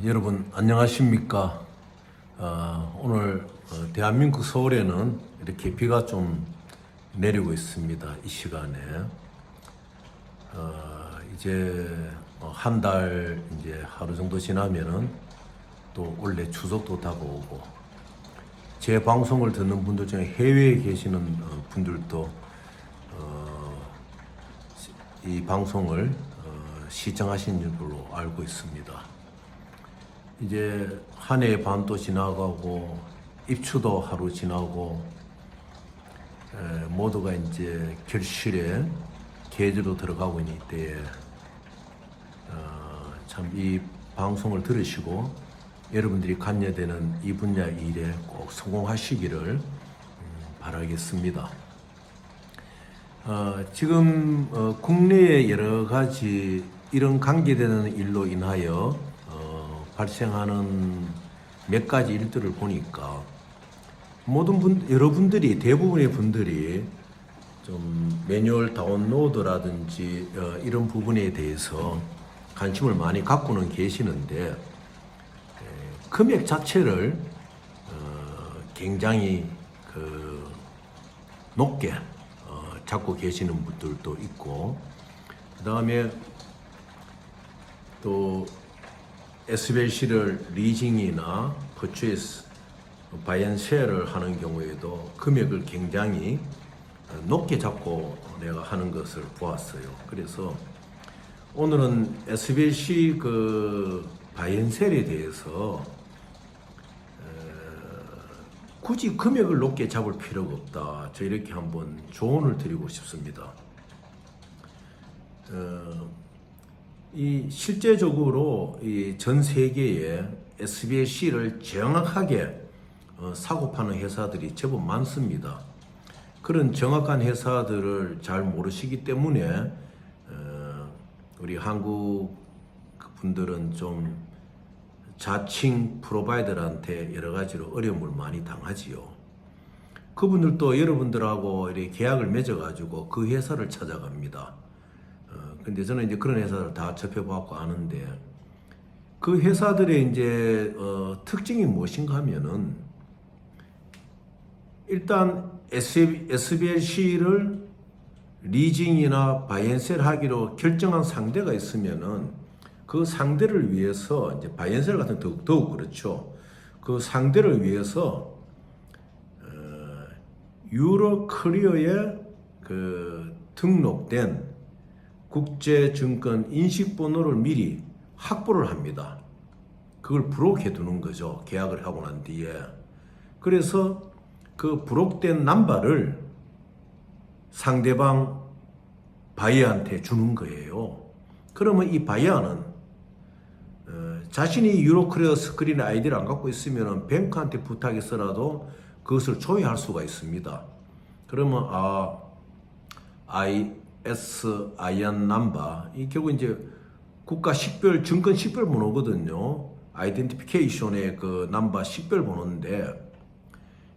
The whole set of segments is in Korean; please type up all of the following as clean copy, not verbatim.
여러분 안녕하십니까? 오늘 대한민국 서울에는 이렇게 비가 좀 내리고 있습니다. 이 시간에 이제 한 달 이제 하루 정도 지나면은 또 원래 추석도 다가오고 제 방송을 듣는 분들 중에 해외에 계시는 분들도 이 방송을 시청하시는 걸로 알고 있습니다. 이제 한 해 반도 지나가고 입추도 하루 지나고 모두가 이제 결실의 계절로 들어가고 있는 때에 참 이 방송을 들으시고 여러분들이 관여되는 이 분야 일에 꼭 성공하시기를 바라겠습니다. 지금 국내의 여러 가지 이런 관계되는 일로 인하여 발생하는 몇 가지 일들을 보니까 여러분들이 대부분의 분들이 좀 매뉴얼 다운로드라든지 이런 부분에 대해서 관심을 많이 갖고는 계시는데 금액 자체를 굉장히 높게 잡고 계시는 분들도 있고, 그 다음에 또 SBLC를 리징이나 퍼체이스, 바이앤셀을 하는 경우에도 금액을 굉장히 높게 잡고 내가 하는 것을 보았어요. 그래서 오늘은 SBLC 바이앤셀에 대해서 굳이 금액을 높게 잡을 필요가 없다. 저 이렇게 한번 조언을 드리고 싶습니다. 이 실제적으로 이 전 세계에 SBLC를 정확하게 사고 파는 회사들이 제법 많습니다. 그런 정확한 회사들을 잘 모르시기 때문에 우리 한국 분들은 좀 자칭 프로바이더한테 여러 가지로 어려움을 많이 당하지요. 그분들도 여러분들하고 이렇게 계약을 맺어가지고 그 회사를 찾아갑니다. 근데 저는 이제 그런 회사를 다 접해보았고 아는데, 그 회사들의 이제 특징이 무엇인가 하면은 일단 SBLC를 리징이나 바이앤셀 하기로 결정한 상대가 있으면은 그 상대를 위해서 이제 바이앤셀 같은 더욱 그렇죠. 그 상대를 위해서 유로 클리어에 등록된 국제증권 인식번호를 미리 확보를 합니다. 그걸 브록해 두는 거죠. 계약을 하고 난 뒤에. 그래서 그 브록된 넘버를 상대방 바이어한테 주는 거예요. 그러면 이 바이어는 자신이 유로클리어 스크린 아이디를 안 갖고 있으면 뱅크한테 부탁해서라도 그것을 조회할 수가 있습니다. 그러면 ISIN 넘버, 이 결국 이제 국가 식별, 증권 식별 번호거든요. 아이덴티피케이션의 그 넘버 식별 번호인데,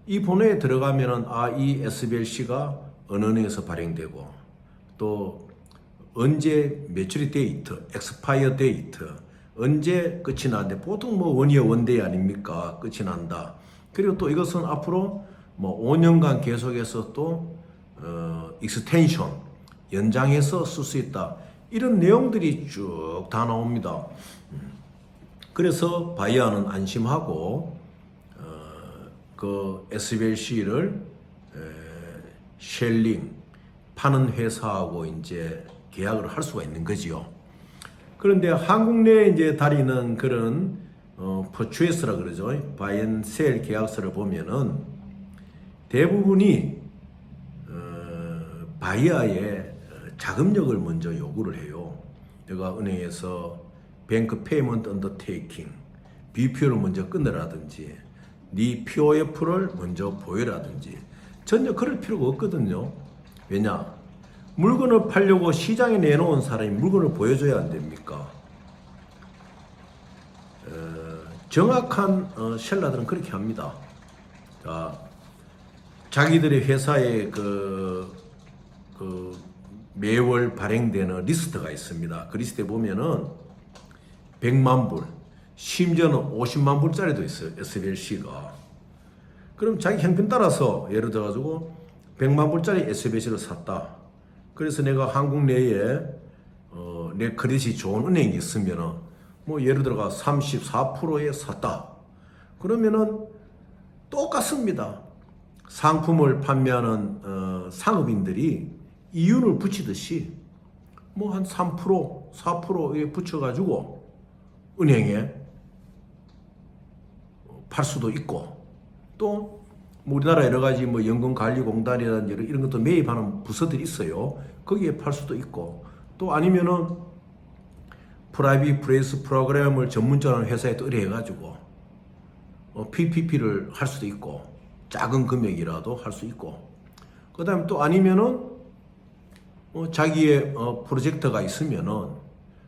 이 번호에 들어가면은 이 SBLC가 어느 은행에서 발행되고 또 언제 매출이 데이트, 엑스파이어 데이트, 언제 끝이 나는데 보통 원이어 원데이 아닙니까? 끝이 난다. 그리고 또 이것은 앞으로 5년간 계속해서 또 익스텐션, 연장해서 쓸 수 있다. 이런 내용들이 쭉 다 나옵니다. 그래서 바이어는 안심하고 그 SBLC를 쉘링 파는 회사하고 이제 계약을 할 수가 있는 거지요. 그런데 한국 내에 이제 다니는 그런 퍼체이스라 그러죠. 바이앤셀 계약서를 보면은 대부분이 바이어의 자금력을 먼저 요구를 해요. 내가 은행에서 뱅크 페이먼트 언더테이킹, BPO를 먼저 끊으라든지 네 POF를 먼저 보여라든지, 전혀 그럴 필요가 없거든요. 왜냐? 물건을 팔려고 시장에 내놓은 사람이 물건을 보여줘야 안 됩니까? 정확한 셀러들은 그렇게 합니다. 자, 자기들의 회사에 매월 발행되는 리스트가 있습니다. 그 리스트에 보면은 100만 불, 심지어는 50만 불짜리도 있어요. SBLC가. 그럼 자기 형편 따라서 예를 들어가지고 100만 불짜리 SBLC를 샀다. 그래서 내가 한국 내에 내 크레딧이 좋은 은행이 있으면은 뭐 예를 들어가 34%에 샀다. 그러면은 똑같습니다. 상품을 판매하는 상업인들이 이윤을 붙이듯이 뭐 한 3%, 4%에 붙여가지고 은행에 팔 수도 있고 또 뭐 우리나라 여러 가지 뭐 연금관리공단이라든지 이런 것도 매입하는 부서들이 있어요. 거기에 팔 수도 있고 또 아니면은 프라이빗 프레이스 프로그램을 전문적으로 하는 회사에 또 의뢰해가지고 PPP를 할 수도 있고 작은 금액이라도 할 수 있고 그 다음에 또 아니면은 자기의 프로젝트가 있으면은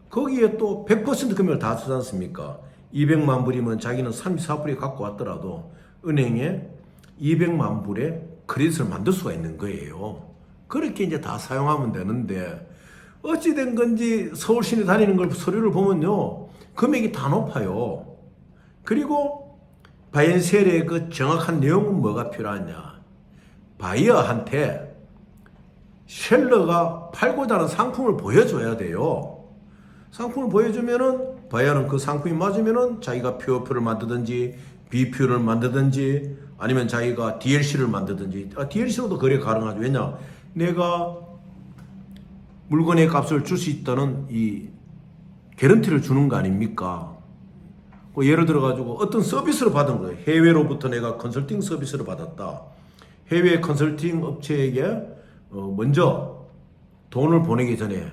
거기에 또 100% 금액을 다 쓰지 않습니까? 200만 불이면 자기는 34불에 갖고 왔더라도 은행에 200만 불의 크레딧을 만들 수가 있는 거예요. 그렇게 이제 다 사용하면 되는데 어찌된 건지 서울 시내 다니는 걸 서류를 보면요 금액이 다 높아요. 그리고 바이앤셀의 그 정확한 내용은 뭐가 필요하냐? 바이어한테 셀러가 팔고자 하는 상품을 보여줘야 돼요. 상품을 보여주면은 바이어는 그 상품이 맞으면은 자기가 POP를 만드든지 BPU를 만드든지 아니면 자기가 DLC를 만드든지 DLC로도 거래 가능하죠. 왜냐? 내가 물건의 값을 줄 수 있다는 이 개런티를 주는 거 아닙니까? 예를 들어 가지고 어떤 서비스를 받은 거예요. 해외로부터 내가 컨설팅 서비스를 받았다. 해외 컨설팅 업체에게 먼저 돈을 보내기 전에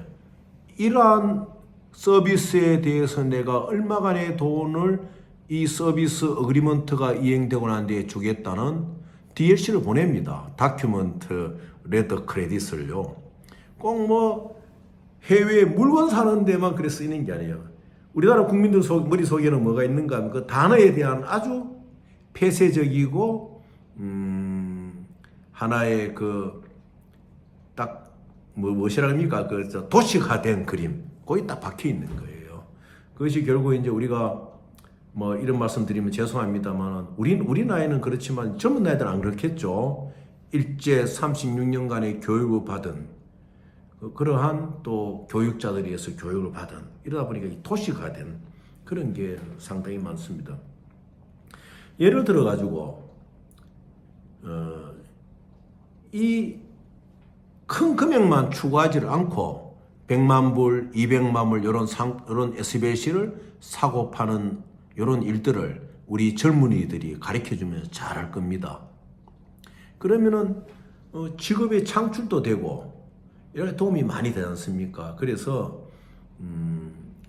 이러한 서비스에 대해서 내가 얼마간의 돈을 이 서비스 어그리먼트가 이행되고 난 뒤에 주겠다는 DLC를 보냅니다. 다큐먼트 레더 크레딧을요. 꼭 뭐 해외 물건 사는 데만 그래 쓰이는 게 아니에요. 우리나라 국민들 머릿속에는 뭐가 있는가 하면 그 단어에 대한 아주 폐쇄적이고 하나의 그 딱 무엇이라 합니까? 그 도시화된 그림 거기 딱 박혀 있는 거예요. 그것이 결국 이제 우리가 뭐 이런 말씀 드리면 죄송합니다만 우리 나이는 그렇지만 젊은 나이들은 안 그렇겠죠. 일제 36년간의 교육을 받은 그러한 또 교육자들에서 교육을 받은 이러다 보니까 도시화된 그런 게 상당히 많습니다. 예를 들어 가지고 이 큰 금액만 추구하지를 않고 100만 불, 200만 불 이런 SBLC를 사고 파는 이런 일들을 우리 젊은이들이 가르쳐주면서 잘할 겁니다. 그러면은 직업의 창출도 되고 이렇게 도움이 많이 되지 않습니까? 그래서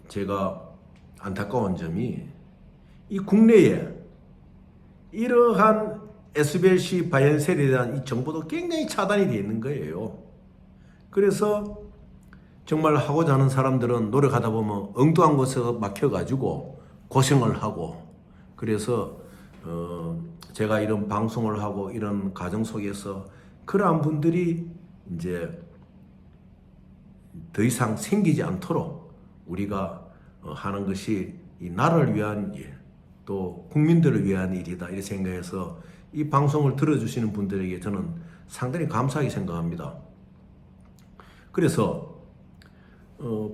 제가 안타까운 점이 이 국내에 이러한 SBLC 바이앤셀에 대한 이 정보도 굉장히 차단이 되어 있는 거예요. 그래서 정말 하고자 하는 사람들은 노력하다 보면 엉뚱한 곳에 막혀가지고 고생을 하고 그래서 제가 이런 방송을 하고 이런 과정 속에서 그러한 분들이 이제 더 이상 생기지 않도록 우리가 하는 것이 이 나라를 위한 일, 또 국민들을 위한 일이다 이렇게 생각해서 이 방송을 들어주시는 분들에게 저는 상당히 감사하게 생각합니다. 그래서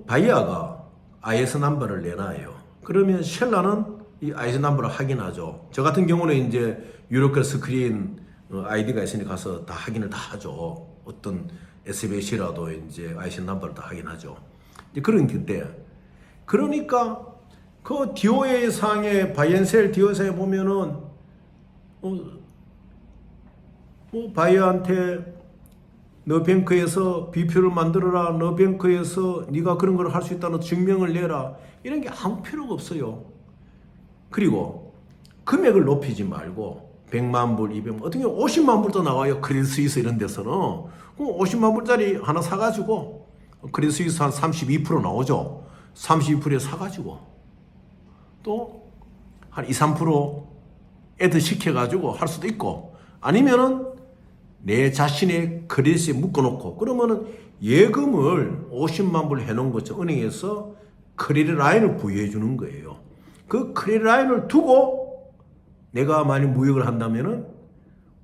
바이아가 IS 넘버를 내놔요. 그러면 셀러는 이 IS 넘버를 확인하죠. 저 같은 경우는 이제 유로클 스크린 아이디가 있으니 가서 다 확인을 다 하죠. 어떤 SBC라도 이제 IS 넘버를 다 확인하죠. 이제 그런 건데, 그러니까 그 DOA 상에 바이앤셀 DOA 상에 보면은 바이어한테 너 뱅크에서 BP를 만들어라. 너 뱅크에서 네가 그런 걸 할 수 있다는 증명을 내라. 이런 게 아무 필요가 없어요. 그리고 금액을 높이지 말고 100만 불, 200만 불, 어떻게 50만 불도 나와요. 크레딧 스위스 이런 데서는. 그럼 50만 불짜리 하나 사가지고 크레딧 스위스 한 32% 나오죠. 32%에 사가지고 또 한 2, 3% 애드 시켜가지고 할 수도 있고 아니면은 내 자신의 크레딧에 묶어놓고 그러면은 예금을 50만 불 해놓은 것처럼 은행에서 크레딧 라인을 부여해 주는 거예요. 그 크레딧 라인을 두고 내가 만약 무역을 한다면은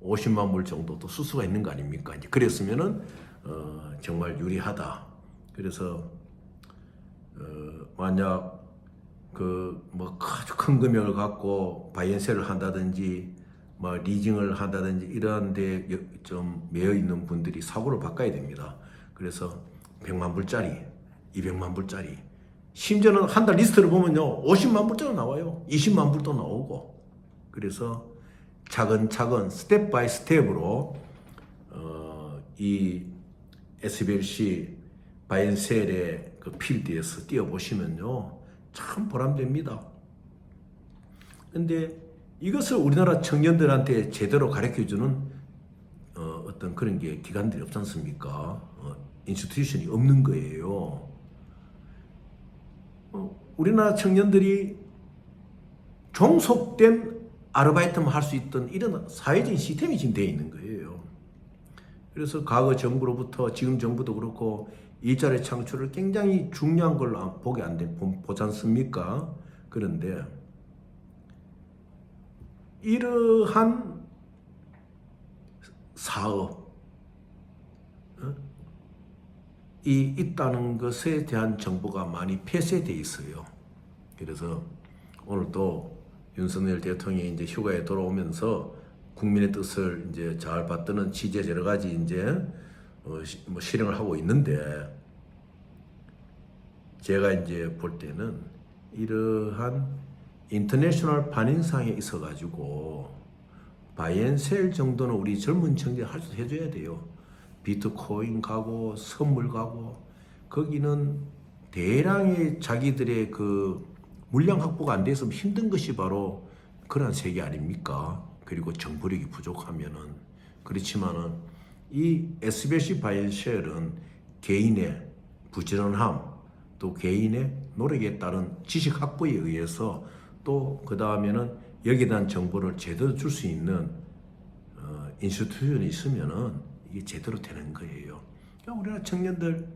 50만 불 정도 또 쓸 수가 있는 거 아닙니까? 이제 그랬으면은 정말 유리하다. 그래서 만약 그 뭐 아주 큰 금액을 갖고 바이앤셀을 한다든지 뭐 리징을 한다든지 이런 데 좀 매여 있는 분들이 사고를 바꿔야 됩니다. 그래서 100만 불짜리, 200만 불짜리, 심지어는 한 달 리스트를 보면요 50만 불짜리 나와요. 20만 불도 나오고. 그래서 차근차근 스텝 바이 스텝으로 이 SBLC 바이앤셀의 그 필드에서 뛰어보시면요 참 보람됩니다. 근데 이것을 우리나라 청년들한테 제대로 가르쳐주는 어떤 그런 게 기관들이 없지 않습니까? 인스티튜션이 없는 거예요. 우리나라 청년들이 종속된 아르바이트만 할 수 있던 이런 사회적인 시스템이 지금 되어 있는 거예요. 그래서 과거 정부로부터 지금 정부도 그렇고 일자리 창출을 굉장히 중요한 걸로 보지 않습니까? 그런데 이러한 사업이 있다는 것에 대한 정보가 많이 폐쇄되어 있어요. 그래서 오늘 또 윤석열 대통령이 이제 휴가에 돌아오면서 국민의 뜻을 이제 잘 받드는 취지의 여러 가지 이제 뭐 실행을 하고 있는데 제가 이제 볼 때는 이러한 인터내셔널 반인상에 있어 가지고 바이앤셀 정도는 우리 젊은 청년 할 수 해줘야 돼요. 비트코인 가고 선물 가고 거기는 대량의 자기들의 그 물량 확보가 안 돼서 힘든 것이 바로 그런 세계 아닙니까? 그리고 정보력이 부족하면은 그렇지만은 이 SBLC 바이앤셀은 개인의 부지런함 또 개인의 노력에 따른 지식 확보에 의해서 또 그 다음에는 여기에 대한 정보를 제대로 줄 수 있는 인스티튜션이 있으면은 이게 제대로 되는 거예요. 그러니까 우리나라 청년들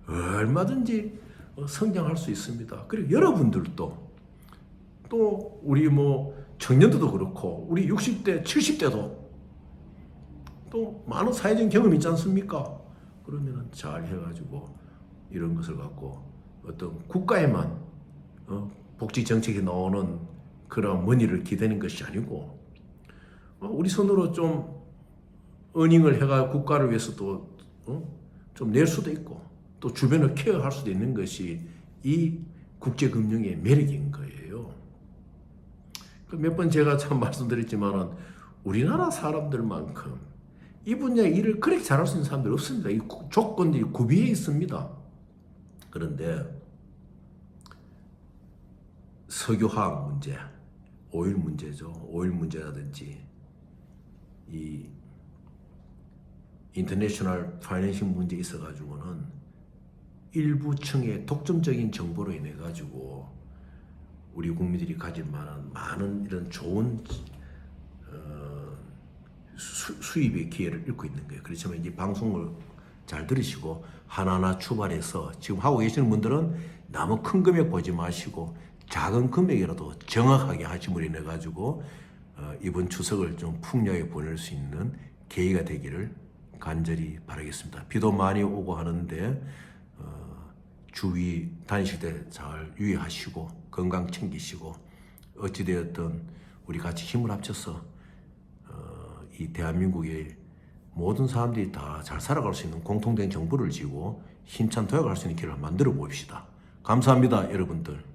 얼마든지 성장할 수 있습니다. 그리고 여러분들도 또 우리 뭐 청년들도 그렇고 우리 60대, 70대도 또 많은 사회적인 경험이 있지 않습니까? 그러면은 잘 해가지고 이런 것을 갖고 어떤 국가에만 복지 정책이 나오는 그런 머니를 기대는 것이 아니고 우리 손으로 좀 어닝을 해가 국가를 위해서 또 좀 낼 수도 있고 또 주변을 케어할 수도 있는 것이 이 국제금융의 매력인 거예요. 몇 번 제가 참 말씀드렸지만은 우리나라 사람들만큼 이 분야의 일을 그렇게 잘할 수 있는 사람들이 없습니다. 이 조건들이 구비해 있습니다. 그런데 석유화학 문제, 오일 문제죠. 오일 문제라든지 이 인터내셔널 파이낸싱 문제에 있어가지고는 일부 층의 독점적인 정보로 인해 가지고 우리 국민들이 가질 만한 많은 이런 좋은 수입의 기회를 잃고 있는 거예요. 그렇지만 이제 방송을 잘 들으시고 하나하나 출발해서 지금 하고 계시는 분들은 너무 큰 금액 보지 마시고 작은 금액이라도 정확하게 하심으로 인해 가지고 이번 추석을 좀 풍요하게 보낼 수 있는 계기가 되기를 간절히 바라겠습니다. 비도 많이 오고 하는데 주위 다니실 때 잘 유의하시고 건강 챙기시고 어찌되었든 우리 같이 힘을 합쳐서 이 대한민국의 모든 사람들이 다 잘 살아갈 수 있는 공통된 정부를 지고 힘찬 도약할 수 있는 길을 만들어 봅시다. 감사합니다, 여러분들.